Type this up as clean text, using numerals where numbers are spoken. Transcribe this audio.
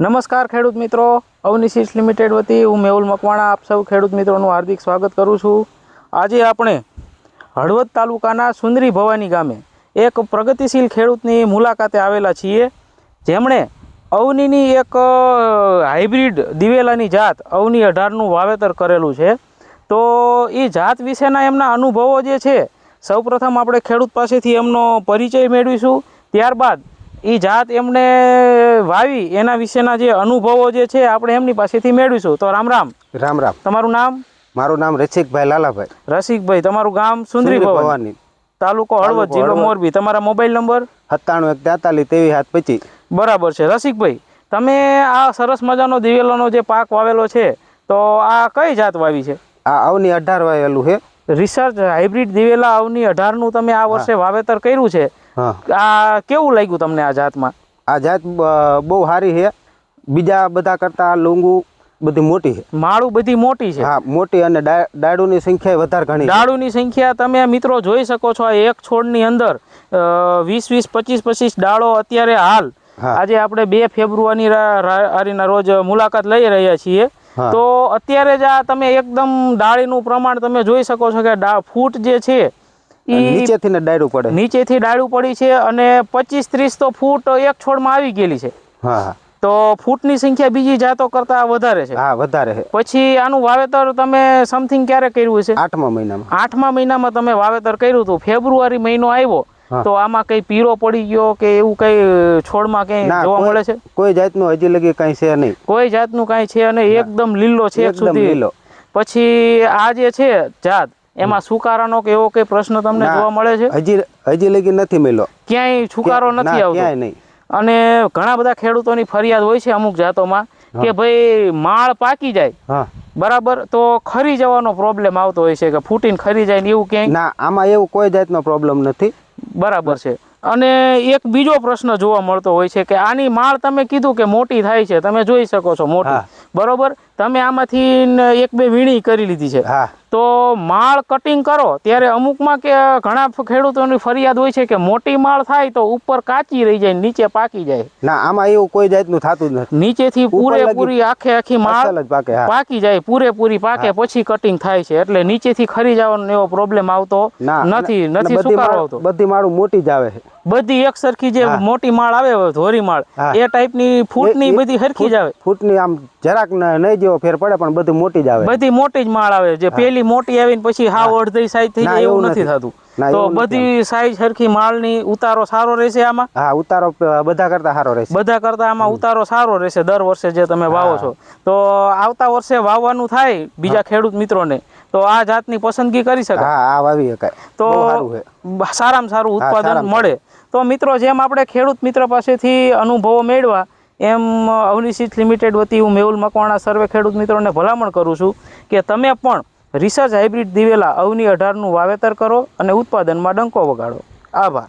નમસ્કાર ખેડૂત મિત્રો, અવની સીડ્સ લિમિટેડ વતી હું મેહુલ મકવાણા આપ સૌ ખેડૂત મિત્રોનું હાર્દિક સ્વાગત કરું છું। આજે આપણે હળવદ તાલુકાના સુંદરી ભવાની ગામે એક પ્રગતિશીલ ખેડૂતની મુલાકાતે આવેલા છીએ, જેમણે અવનીની એક હાઇબ્રિડ દિવેલાની જાત અવની 18નું વાવેતર કરેલું છે। તો એ જાત વિશેના એમના અનુભવો જે છે, સૌપ્રથમ આપણે ખેડૂત પાસેથી એમનો પરિચય મેળવીશું, ત્યારબાદ એ જાત એમને વાવી એના વિશેના જે અનુભવો જે છે આપણે એમની પાસેથી મેળવીશું। તો રામ રામ। રામ રામ। તમારું નામ? મારું નામ રસિકભાઈ લાલાભાઈ। રસિકભાઈ, તમારું ગામ? સુંદરી ભવાની, તાલુકો હળવદ, જિલ્લો મોરબી। તમારા મોબાઈલ નંબર? 9714433725। બરાબર છે રસિકભાઈ, તમે આ સરસ મજાનો દિવેલાનો જે પાક વાવેલો છે, તો આ કઈ જાત વાવી છે? આ અવની 18 વાવેલું છે। રિસર્ચ હાઇબ્રિડ દિવેલા અવની 18નું તમે આ વર્ષે વાવેતર કર્યું છે। આ કેવું લાગ્યું તમને આ જાતમાં? આ જાત બહુ સારી છે, બીજા બધા કરતા લૂંગુ બધી મોટી છે, માળું બધી મોટી છે। હા, મોટી, અને ડાળુની સંખ્યા વધારે ઘણી। ડાળુની સંખ્યા તમે મિત્રો જોઈ શકો છો, એક છોડની અંદર 20-20, 25-25 ડાળો અત્યારે હાલ આજે આપણે 2 ફેબ્રુઆરીના રોજ મુલાકાત લઈ રહ્યા છીએ। તો અત્યારે જ આ તમે એકદમ ડાળીનું પ્રમાણ તમે જોઈ શકો છો કે ફૂટ જે છે નીચેથી ડાળું પડે, નીચેથી ડાળું પડી છે, અને 25-30 તો ફૂટ એક છોડમાં આવી ગયેલી છે। હા, તો ફૂટની સંખ્યા બીજી જાતો કરતા વધારે છે। હા, વધારે છે। પછી આનું વાવેતર તમે સમથિંગ ક્યારે કર્યું છે? 8મા મહિનામાં। 8મા મહિનામાં તમે વાવેતર કર્યું હતું, ફેબ્રુઆરી મહિનો આવ્યો તો આમાં કઈ પીળો પડી ગયો કે એવું કઈ છોડમાં કઈ જોવા મળે છે? કોઈ જાતનું હજી લગી કઈ છે નહીં, કોઈ જાતનું કઈ છે નહીં, એકદમ લીલો છે સુધી। પછી આ જે છે જાત, એમાં સુકારાનો કે એવો કઈ પ્રશ્ન તમને જોવા મળે છે? હજી લગી નથી મળ્યો, ક્યાંય સુકારો નથી આવતો, ક્યાંય નહીં। અને ઘણા બધા ખેડૂતોની ફરિયાદ હોય છે અમુક જાતોમાં કે ભાઈ માળ પાકી જાય બરાબર તો ખરી જવાનો પ્રોબ્લેમ આવતો હોય છે, કે ફૂટીને ખરી જાય ને એવું ક્યાંય? ના, આમાં એવું કોઈ જાતનો પ્રોબ્લેમ નથી। બરાબર છે। અને એક બીજો પ્રશ્ન જોવા મળતો હોય છે કે આની માળ તમે કીધું કે મોટી થાય છે, તમે જોઈ શકો છો મોટી, બરોબર? તમે આમાંથી 1-2 વીણી કરી લીધી છે, તો માળ કટિંગ કરો ત્યારે અમુકમાં કે ઘણા ખેડૂતોની ફરિયાદ હોય છે કે મોટી માળ થાય તો ઉપર કાચી રહી જાય, નીચે પાકી જાય। ના, આમાં એવું કોઈ જાતનું થતું જ નથી, નીચેથી પૂરેપૂરી આખી માળ પાકી જાય, પૂરેપૂરી પાકે પછી કટિંગ થાય છે, એટલે નીચેથી ખરી જવાનો એવો પ્રોબ્લેમ આવતો નથી સુકારો આવતો। બધી માળું મોટી જ આવે છે, બધી એક સરખી જે મોટી માળ આવે ધોરી માળ એ ટાઈપની ફૂટની બધી સરખી જ આવે? ફૂટની આમ જરાક નહીં જેવો ફેર પડે, પણ બધી મોટી જ આવે, બધી મોટી જ માળ આવે। જે પેલી મોટી આવીને પછી હાવ અડધી સાઈઝ થઈ જાય એવું નથી થતું? તો બધી સાઈઝ સરખી માળની ઉતારો સારો રહેશે આમાં? હા, ઉતારો બધા કરતા સારો રહેશે, બધા કરતા આમાં ઉતારો સારો રહેશે દર વર્ષે જે તમે વાવો છો। તો આવતા વર્ષે વાવવાનું થાય બીજા ખેડૂત મિત્રોને તો આ જાતની પસંદગી કરી શકાય? હા, આ વાવી શકાય, તો સારામાં સારું ઉત્પાદન મળે। તો મિત્રો, જેમ આપણે ખેડૂત મિત્ર પાસેથી અનુભવો મેળવા, એમ અવની સીડ્સ લિમિટેડ વતી હું મેહુલ મકવાણા સર્વે ખેડૂત મિત્રોને ભલામણ કરું છું કે તમે પણ રિસર્ચ હાઇબ્રિડ દિવેલા અવની 18નું વાવેતર કરો અને ઉત્પાદનમાં ડંકો વગાડો। આભાર।